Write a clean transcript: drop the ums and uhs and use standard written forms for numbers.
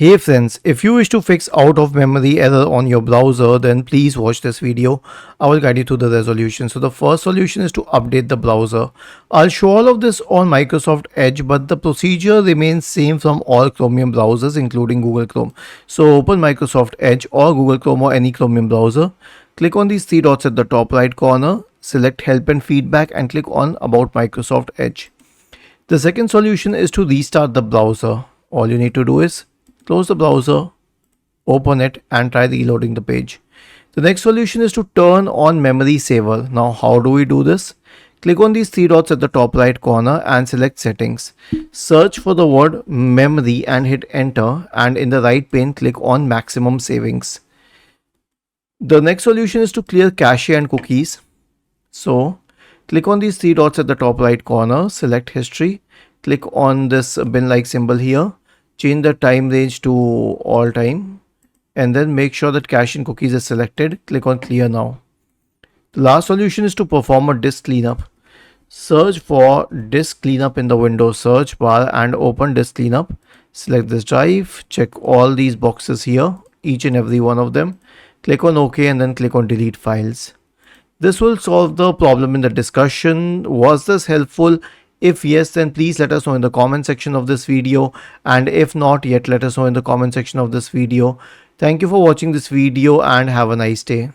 Hey friends, if you wish to fix out of memory error on your browser, then please watch this video. I will guide you through the resolution. So the first solution is to update the browser. I'll show all of this on Microsoft Edge, but the procedure remains same from all Chromium browsers including Google Chrome. So open Microsoft Edge or Google Chrome or any Chromium browser. Click on these three dots at the top right corner, select help and feedback and click on about Microsoft Edge. The second solution is to restart the browser. All you need to do is close the browser, open it and try reloading the page. The next solution is to turn on memory saver. Now how do we do this? Click on these three dots at the top right corner and select settings. Search for the word memory and hit enter, and in the right pane click on maximum savings. The next solution is to clear cache and cookies. So click on these three dots at the top right corner, select history, click on this bin like symbol here, change the time range to all time, and then make sure that cache and cookies is selected. Click on clear now. The last solution is to perform a disk cleanup. Search for disk cleanup in the Windows search bar and open disk cleanup. Select this drive, check all these boxes here, each and every one of them. Click on OK and then click on delete files. This will solve the problem in the discussion. Was this helpful? If yes, then please let us know in the comment section of this video, and if not yet, let us know in the comment section of this video. Thank you for watching this video and have a nice day.